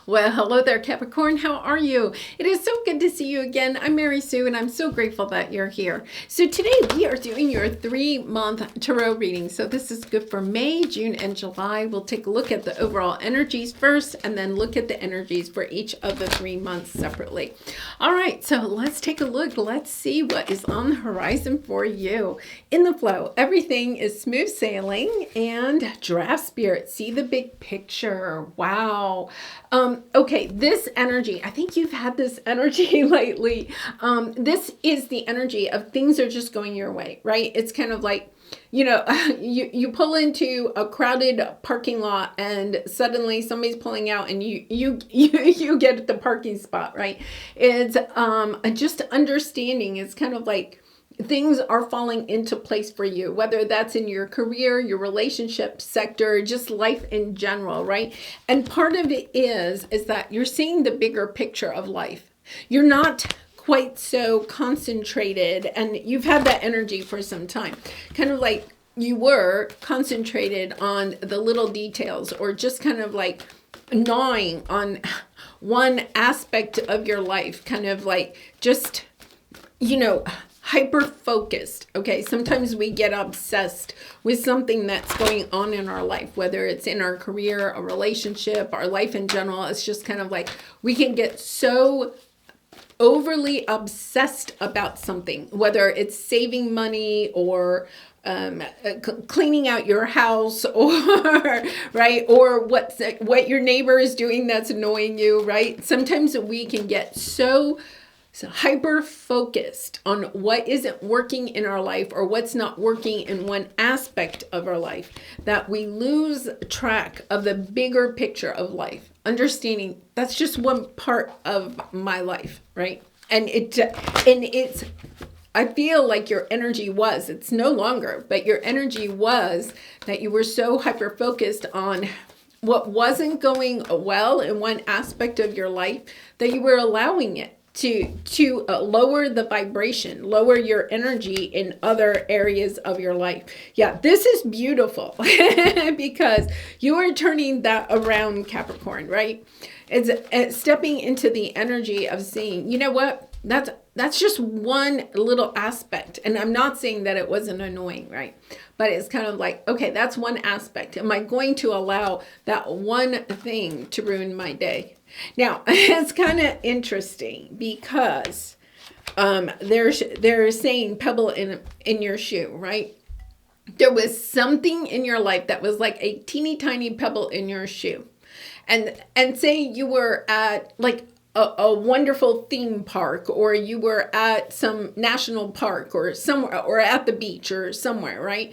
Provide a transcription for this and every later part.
Well, hello there, Capricorn. How are you? It is so good to see you again. I'm Mary Sue, and I'm so grateful that you're here. So today we are doing your 3-month tarot reading. So this is good for May, June, and July. We'll take a look at the overall energies first, and then look at the energies for each of the 3 months separately. All right, so let's take a look. Let's see what is on the horizon for you. In the flow, everything is smooth sailing and draft spirit. See the big picture. Wow. Okay, this energy, I think you've had this energy lately. This is the energy of things are just going your way, right? It's kind of like, you pull into a crowded parking lot and suddenly somebody's pulling out and you get the parking spot, right? It's just understanding. It's kind of like things are falling into place for you, whether that's in your career, your relationship sector, just life in general, right? And part of it is that you're seeing the bigger picture of life. You're not quite so concentrated, and you've had that energy for some time, kind of like you were concentrated on the little details, or just kind of like gnawing on one aspect of your life, kind of like just, hyper focused. Okay, sometimes we get obsessed with something that's going on in our life, whether it's in our career, a relationship, our life in general. It's just kind of like we can get so overly obsessed about something, whether it's saving money or cleaning out your house, or right, or what your neighbor is doing that's annoying you, right? Sometimes we can get so hyper focused on what isn't working in our life, or what's not working in one aspect of our life, that we lose track of the bigger picture of life, understanding that's just one part of my life, right? And it's I feel like your energy was, it's no longer, but your energy was that you were so hyper focused on what wasn't going well in one aspect of your life, that you were allowing it to lower the vibration, lower your energy in other areas of your life. Yeah, this is beautiful because you are turning that around, Capricorn, right? It's stepping into the energy of seeing, you know what, that's just one little aspect. And I'm not saying that it wasn't annoying, right? But it's kind of like, okay, that's one aspect. Am I going to allow that one thing to ruin my day? Now, it's kind of interesting because they're saying pebble in your shoe, right? There was something in your life that was like a teeny tiny pebble in your shoe. And say you were at like a wonderful theme park, or you were at some national park or somewhere, or at the beach or somewhere, right?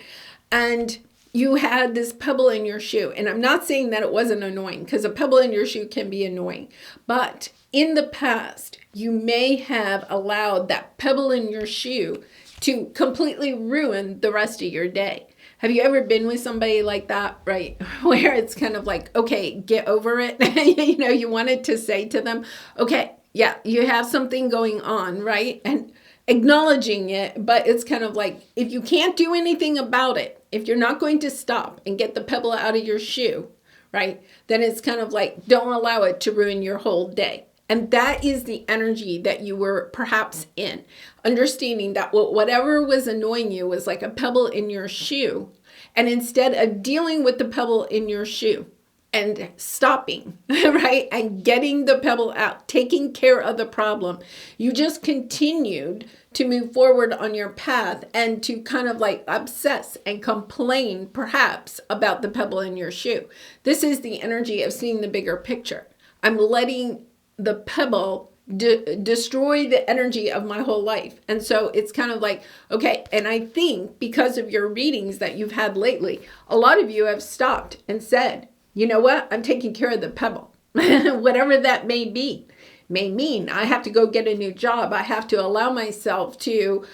And you had this pebble in your shoe. And I'm not saying that it wasn't annoying, because a pebble in your shoe can be annoying. But in the past, you may have allowed that pebble in your shoe to completely ruin the rest of your day. Have you ever been with somebody like that, right? Where it's kind of like, okay, get over it. You wanted to say to them, okay, yeah, you have something going on, right? And acknowledging it, but it's kind of like, if you can't do anything about it, if you're not going to stop and get the pebble out of your shoe, right, then it's kind of like, don't allow it to ruin your whole day. And that is the energy that you were perhaps in. Understanding that whatever was annoying you was like a pebble in your shoe. And instead of dealing with the pebble in your shoe and stopping, right, and getting the pebble out, taking care of the problem, you just continued to move forward on your path and to kind of like obsess and complain perhaps about the pebble in your shoe. This is the energy of seeing the bigger picture. I'm letting the pebble destroy the energy of my whole life. And so it's kind of like, okay, and I think because of your readings that you've had lately, a lot of you have stopped and said, you know what, I'm taking care of the pebble. Whatever that may mean I have to go get a new job. I have to allow myself to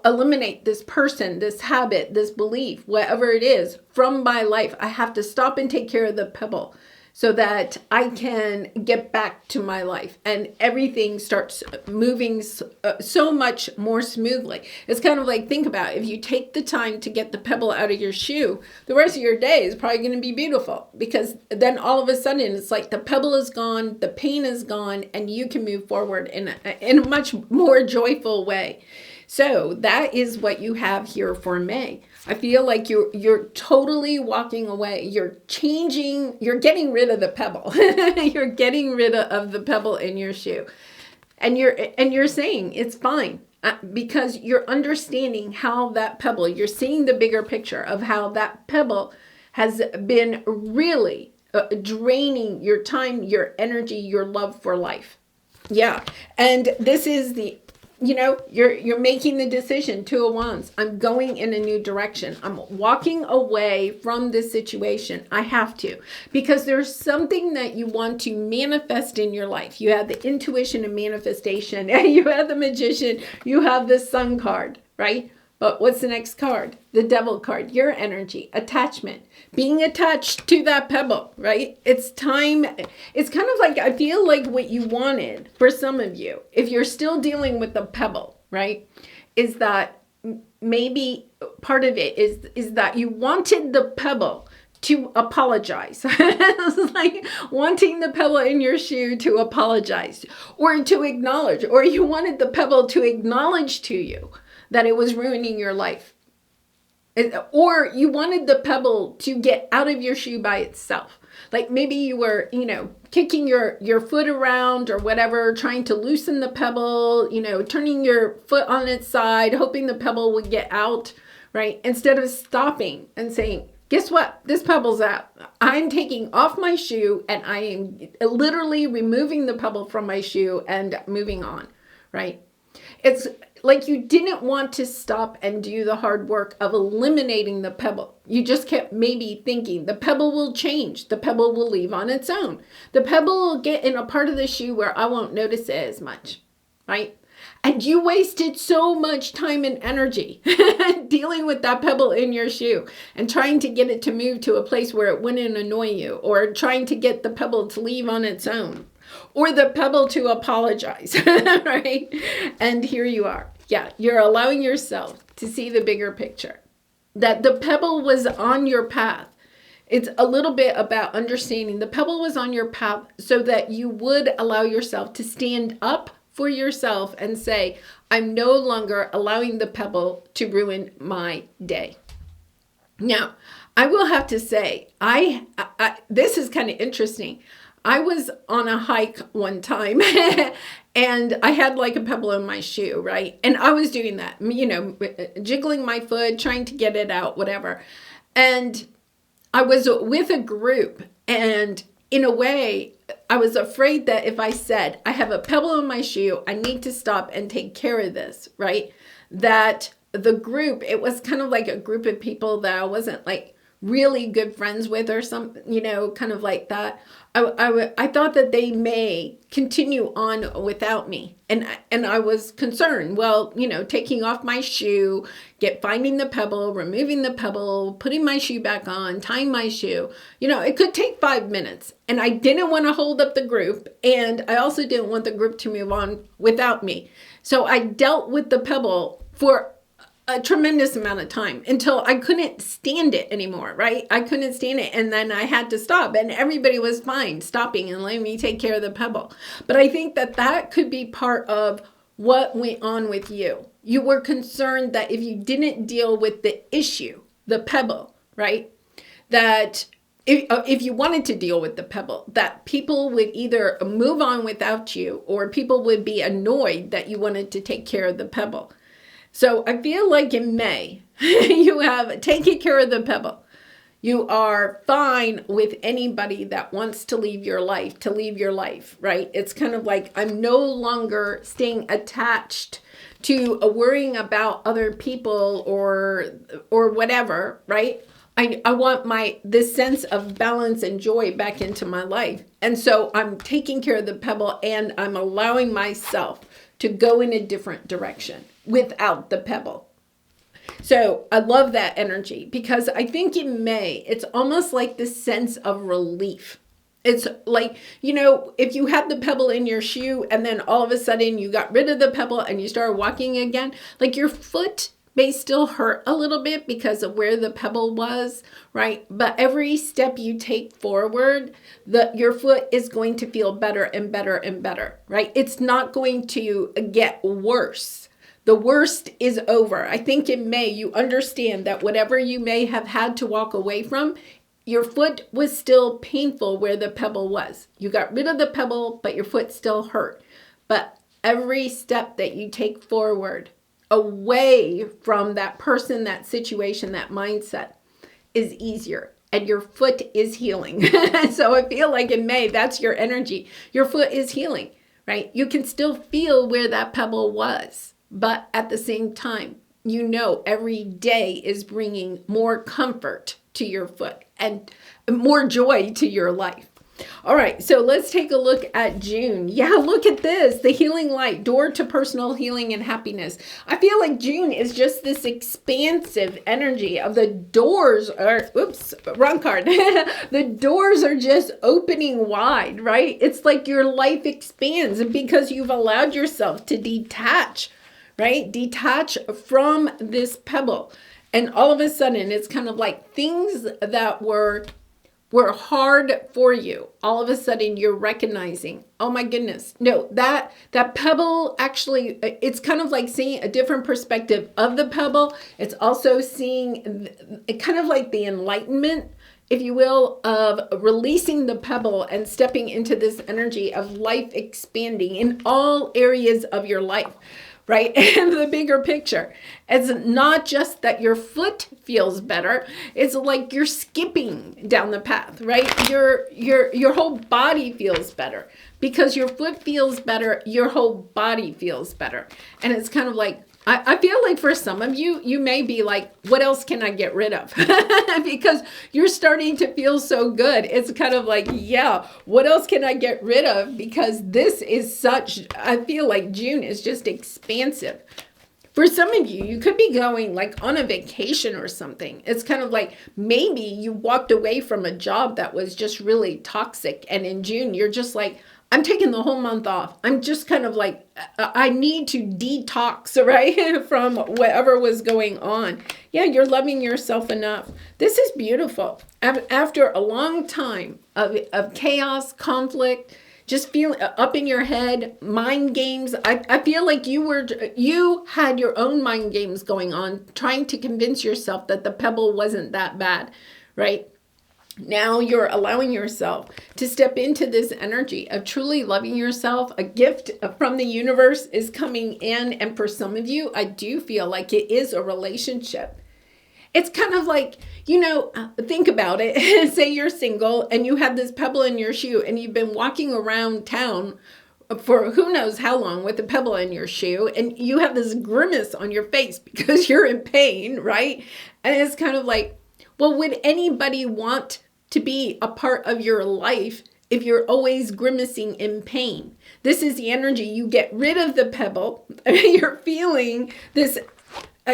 eliminate this person, this habit, this belief, whatever it is from my life. I have to stop and take care of the pebble. so that I can get back to my life and everything starts moving so much more smoothly. It's kind of like, think about it. If you take the time to get the pebble out of your shoe, the rest of your day is probably going to be beautiful, because then all of a sudden it's like the pebble is gone, the pain is gone, and you can move forward in a much more joyful way. So that is what you have here for May. I feel like you're totally walking away. You're changing, you're getting rid of the pebble. You're getting rid of the pebble in your shoe. And you're saying it's fine, because you're understanding how that pebble, you're seeing the bigger picture of how that pebble has been really draining your time, your energy, your love for life. Yeah. And this is you're making the decision, Two of Wands. I'm going in a new direction. I'm walking away from this situation. I have to, because there's something that you want to manifest in your life. You have the intuition and manifestation, and you have the Magician, you have the Sun card, right? But what's the next card? The Devil card, your energy, attachment, being attached to that pebble, right? It's time. It's kind of like, I feel like what you wanted for some of you, if you're still dealing with the pebble, right, is that maybe part of it is that you wanted the pebble to apologize. It's like wanting the pebble in your shoe to apologize or to acknowledge, or you wanted the pebble to acknowledge to you that it was ruining your life. Or you wanted the pebble to get out of your shoe by itself. Like maybe you were, kicking your foot around or whatever, trying to loosen the pebble, turning your foot on its side, hoping the pebble would get out, right? Instead of stopping and saying, guess what? This pebble's out. I'm taking off my shoe and I am literally removing the pebble from my shoe and moving on, right? It's like you didn't want to stop and do the hard work of eliminating the pebble. You just kept maybe thinking the pebble will change. The pebble will leave on its own. The pebble will get in a part of the shoe where I won't notice it as much, right? And you wasted so much time and energy dealing with that pebble in your shoe and trying to get it to move to a place where it wouldn't annoy you, or trying to get the pebble to leave on its own, or the pebble to apologize, right? And here you are. Yeah, you're allowing yourself to see the bigger picture, that the pebble was on your path. It's a little bit about understanding the pebble was on your path so that you would allow yourself to stand up for yourself and say, I'm no longer allowing the pebble to ruin my day. Now, I will have to say, this is kind of interesting. I was on a hike one time and I had like a pebble in my shoe, right? And I was doing that, jiggling my foot, trying to get it out, whatever. And I was with a group, and in a way, I was afraid that if I said, I have a pebble in my shoe, I need to stop and take care of this, right? That the group, it was kind of like a group of people that I wasn't like really good friends with or something, kind of like that. I thought that they may continue on without me. And I was concerned, taking off my shoe, finding the pebble, removing the pebble, putting my shoe back on, tying my shoe, it could take 5 minutes. And I didn't want to hold up the group. And I also didn't want the group to move on without me. So I dealt with the pebble for a tremendous amount of time until I couldn't stand it anymore, right? I couldn't stand it. And then I had to stop, and everybody was fine stopping and letting me take care of the pebble. But I think that could be part of what went on with you. You were concerned that if you didn't deal with the issue, the pebble, right? That if you wanted to deal with the pebble, that people would either move on without you, or people would be annoyed that you wanted to take care of the pebble. So I feel like in May, you have taken care of the pebble. You are fine with anybody that wants to leave your life, right? It's kind of like, I'm no longer staying attached to worrying about other people or whatever, right? I want this sense of balance and joy back into my life. And so I'm taking care of the pebble, and I'm allowing myself to go in a different direction without the pebble. So I love that energy, because I think in May, it's almost like this sense of relief. It's like, if you had the pebble in your shoe and then all of a sudden you got rid of the pebble and you started walking again, like your foot may still hurt a little bit because of where the pebble was, right? But every step you take forward, your foot is going to feel better and better and better, right? It's not going to get worse. The worst is over. I think in May, you understand that whatever you may have had to walk away from, your foot was still painful where the pebble was. You got rid of the pebble, but your foot still hurt. But every step that you take forward away from that person, that situation, that mindset is easier. And your foot is healing. So I feel like in May, that's your energy. Your foot is healing, right? You can still feel where that pebble was. But at the same time, every day is bringing more comfort to your foot and more joy to your life. All right, so let's take a look at June. Yeah, look at this, the healing light, door to personal healing and happiness. I feel like June is just this expansive energy of the doors are, wrong card. The doors are just opening wide, right? It's like your life expands because you've allowed yourself to detach, right? Detach from this pebble. And all of a sudden, it's kind of like things that were hard for you. All of a sudden, you're recognizing, oh my goodness, no, that pebble actually, it's kind of like seeing a different perspective of the pebble. It's also seeing kind of like the enlightenment, if you will, of releasing the pebble and stepping into this energy of life expanding in all areas of your life. Right? And the bigger picture, it's not just that your foot feels better. It's like you're skipping down the path, right? Your whole body feels better because your foot feels better. Your whole body feels better. And it's kind of like, I feel like for some of you, you may be like, what else can I get rid of? Because you're starting to feel so good. It's kind of like, yeah, what else can I get rid of? Because this is I feel like June is just expansive. For some of you, you could be going like on a vacation or something. It's kind of like maybe you walked away from a job that was just really toxic. And in June, you're just like, I'm taking the whole month off. I'm just kind of like, I need to detox, right? From whatever was going on. Yeah, you're loving yourself enough. This is beautiful. After a long time of chaos, conflict, just feeling up in your head, mind games. I feel like you had your own mind games going on, trying to convince yourself that the pebble wasn't that bad, right? Now you're allowing yourself to step into this energy of truly loving yourself. A gift from the universe is coming in. And for some of you, I do feel like it is a relationship. It's kind of like, think about it. Say you're single and you have this pebble in your shoe and you've been walking around town for who knows how long with a pebble in your shoe, and you have this grimace on your face because you're in pain, right? And it's kind of like, well, would anybody want to be a part of your life if you're always grimacing in pain? This is the energy. You get rid of the pebble. You're feeling this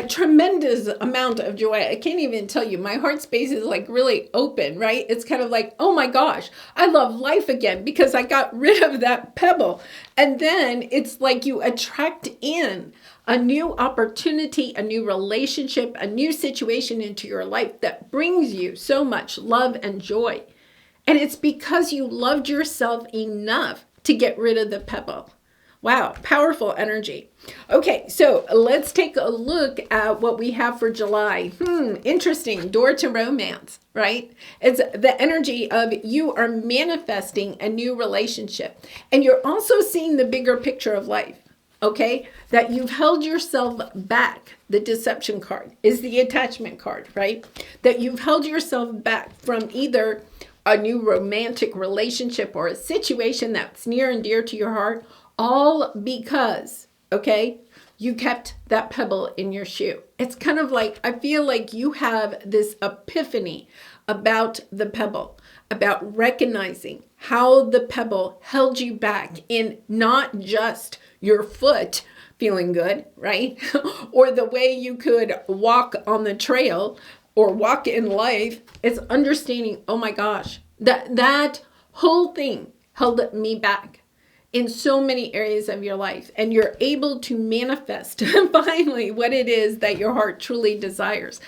tremendous amount of joy. I can't even tell you. My heart space is like really open, right? It's kind of like, oh my gosh, I love life again because I got rid of that pebble. And then it's like you attract in a new opportunity, a new relationship, a new situation into your life that brings you so much love and joy. And it's because you loved yourself enough to get rid of the pebble. Wow, powerful energy. Okay, so let's take a look at what we have for July. Interesting. Door to romance, right? It's the energy of you are manifesting a new relationship. And you're also seeing the bigger picture of life. Okay, that you've held yourself back. The deception card is the attachment card, right? That you've held yourself back from either a new romantic relationship or a situation that's near and dear to your heart, all because, okay, you kept that pebble in your shoe. It's kind of like, I feel like you have this epiphany about the pebble, about recognizing how the pebble held you back in not just your foot feeling good, right? Or the way you could walk on the trail or walk in life. It's understanding, oh my gosh, that whole thing held me back in so many areas of your life, and you're able to manifest finally what it is that your heart truly desires.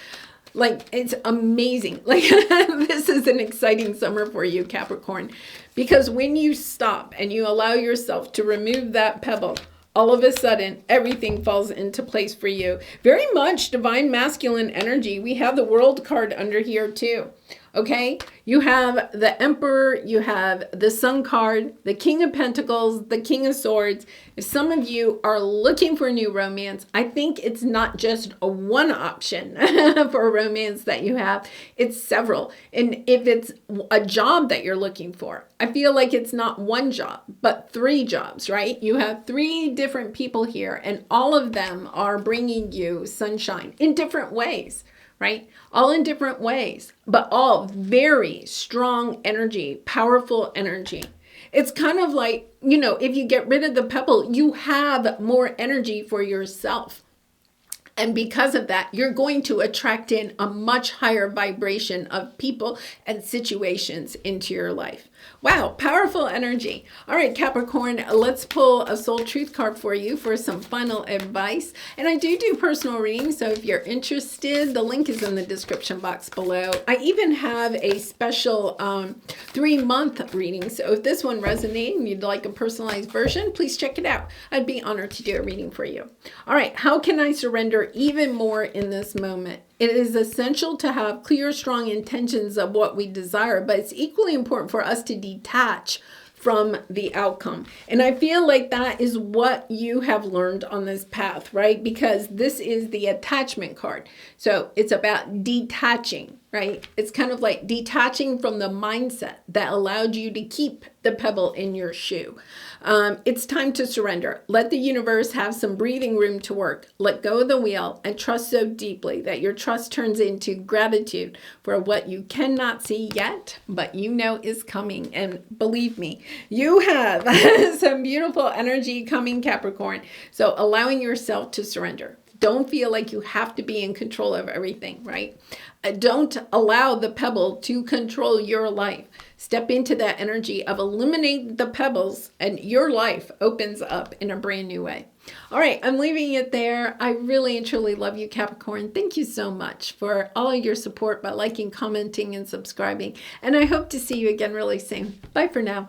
Like, it's amazing. Like, this is an exciting summer for you, Capricorn, because when you stop and you allow yourself to remove that pebble, all of a sudden, everything falls into place for you. Very much divine masculine energy. We have the World card under here too. Okay, you have the Emperor, you have the Sun card, the King of Pentacles, the King of Swords. If some of you are looking for a new romance, I think it's not just a one option for a romance that you have, it's several. And if it's a job that you're looking for, I feel like it's not one job, but 3 jobs, right? You have 3 different people here, and all of them are bringing you sunshine in different ways. Right? All in different ways, but all very strong energy, powerful energy. It's kind of like, you know, if you get rid of the pebble, you have more energy for yourself. And because of that, you're going to attract in a much higher vibration of people and situations into your life. Wow, powerful energy. All right, Capricorn, let's pull a soul truth card for you for some final advice. And I do personal readings, so if you're interested, the link is in the description box below. I even have a special 3-month reading. So if this one resonates and you'd like a personalized version, please check it out. I'd be honored to do a reading for you. All right, how can I surrender even more in this moment? It is essential to have clear, strong intentions of what we desire, but it's equally important for us to detach from the outcome. And I feel like that is what you have learned on this path, right? Because this is the attachment card. So it's about detaching, right? It's kind of like detaching from the mindset that allowed you to keep the pebble in your shoe. It's time to surrender. Let the universe have some breathing room to work. Let go of the wheel and trust so deeply that your trust turns into gratitude for what you cannot see yet, but you know is coming. And believe me, you have some beautiful energy coming, Capricorn. So allowing yourself to surrender. Don't feel like you have to be in control of everything, right? Don't allow the pebble to control your life. Step into that energy of eliminating the pebbles, and your life opens up in a brand new way. All right, I'm leaving it there. I really and truly love you, Capricorn. Thank you so much for all of your support by liking, commenting, and subscribing. And I hope to see you again really soon. Bye for now.